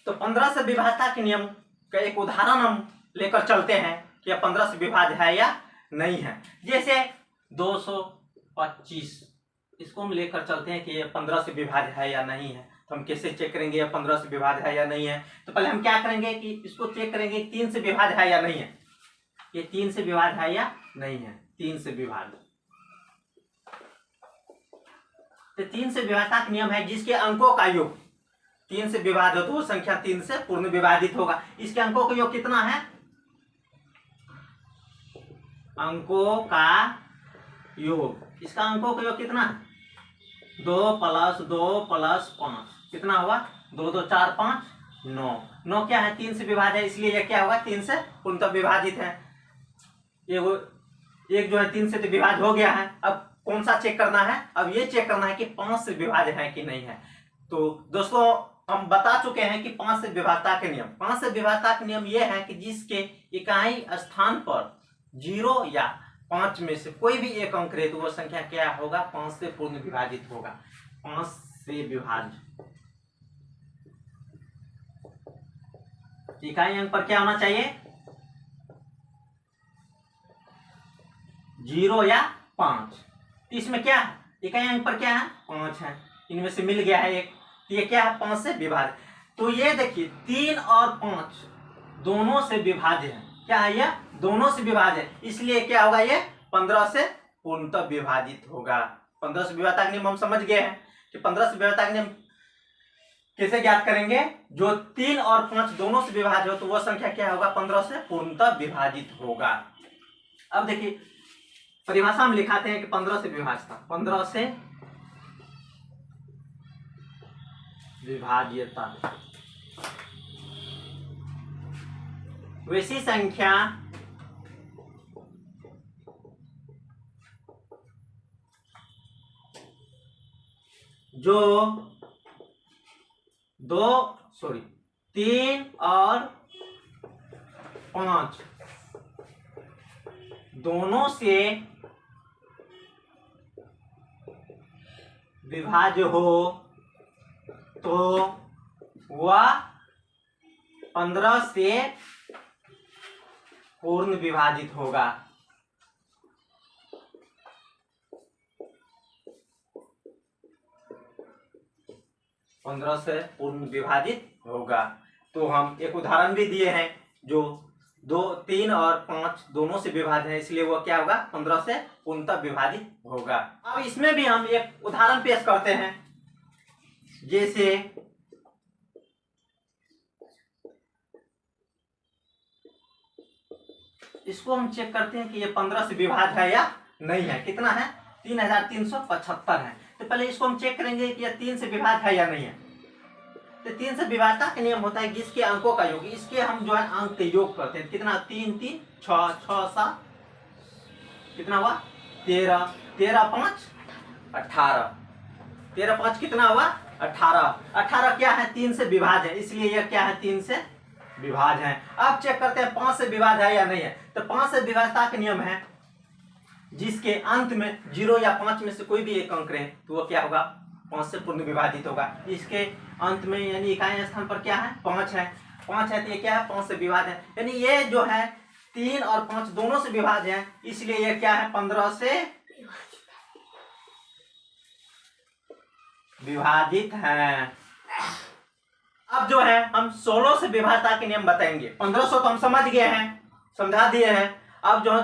तो 15 से विभाज्यता के नियम का एक उदाहरण हम लेकर चलते हैं कि 15 से विभाज्य है या नहीं है। जैसे 225, इसको हम लेकर चलते हैं कि ये 15 से विभाज्य है या नहीं है। तो हम कैसे चेक करेंगे ये 15 से विभाज्य है या नहीं है? तो पहले हम क्या करेंगे कि इसको चेक करेंगे 3 से विभाज्य है या नहीं है। ये 3 से विभाज्य है या नहीं है? 3 से विभाज्य। तो 3 से विभाज्यता का नियम है जिसके अंकों का योग 3 से विभाज्य हो तो वो संख्या 3 से पूर्ण विभाजित होगा। इसके अंकों का योग कितना है? अंकों का योग, इसका अंकों का योग कितना है? 2 + 2 + 5 कितना हुआ? 2 2 4 5 9। 9 क्या है? 3 से विभाज्य है, इसलिए यह क्या होगा? 3 से पूर्णतः विभाजित है। एक जो है 3 से तो विभाज्य हो गया है। अब कौन सा चेक करना है? अब ये चेक करना है कि 5 से विभाज्य है कि नहीं है। तो दोस्तों हम बता चुके हैं कि 5 से विभाज्यता के नियम। 5 से विभाज्यता के नियम ये है कि जिसके इकाई स्थान पर 0 या 5 में से कोई भी एक अंक रहे तो वह संख्या क्या होगा? 5 से पूर्ण विभाजित होगा। 5 से विभाज्य इकाई अंक पर क्या होना चाहिए? 0 या 5। इसमें क्या है? इकाई अंक पर क्या है? 5 है। इनमें से मिल गया है एक, तो ये क्या है? 5 से विभाज्य। तो ये देखिए 3 और 5 दोनों से विभाज्य है। क्या है? ये दोनों से विभाज्य है, इसलिए क्या होगा? ये 15 से पूर्णतः विभाजित होगा। 15 से विभाज्यता का नियम हम समझ गए हैं कि 15 से विभाज्यता का नियम कैसे ज्ञात करेंगे? जो 3 और 5 दोनों से विभाज्य हो तो वह संख्या क्या होगा? 15 से पूर्णतः विभाजित होगा। अब देखिए परिभाषा में लिखाते हैं कि 15 से विभाज्यता, 15 से विभाज्यता वैसी संख्या जो 3 और 5 दोनों से विभाज्य हो तो वह 15 से पूर्ण विभाजित होगा। 15 से पूर्ण विभाजित होगा। तो हम एक उदाहरण भी दिए हैं जो 2, 3 और 5 दोनों से विभाज्य है, इसलिए वो क्या होगा? 15 से पूर्णतः विभाजित होगा। अब इसमें भी हम एक उदाहरण पेश करते हैं। जैसे इसको हम चेक करते हैं कि ये 15 से विभाज्य है या नहीं है। कितना है? 3375 है। तो पहले इसको हम चेक करेंगे कि यह 3 से विभाज्य है या नहीं है। तो 3 से विभाज्यता का नियम होता है जिसके अंकों का योग, इसके हम जो है अंक के योग करते हैं। कितना? 3 3 6 6 7 कितना हुआ? 13 13 5 18 13 5 कितना हुआ? 18 18 क्या है? 3 से विभाज्य है, इसलिए यह क्या है? 3 से विभाज्य है। अब चेक करते हैं 5 से विभाज्य है या नहीं है। तो 5 से विभाज्यता का नियम है जिसके अंत में 0 या 5 में से कोई भी एक अंक रहे तो वो क्या होगा? 5 से पूर्ण विभाजित होगा। इसके अंत में यानी इकाई स्थान पर क्या है? 5 है। 5 है तो ये क्या है? 5 से विभाज्य है। यानी ये जो है 3 और 5 दोनों से विभाज्य है, इसलिए ये क्या है? 15 से विभाजित है। अब जो है हम 16 से विभाज्यता के नियम बताएंगे। 1500 तो हम समझ गए हैं, समझा दिए हैं। अब जो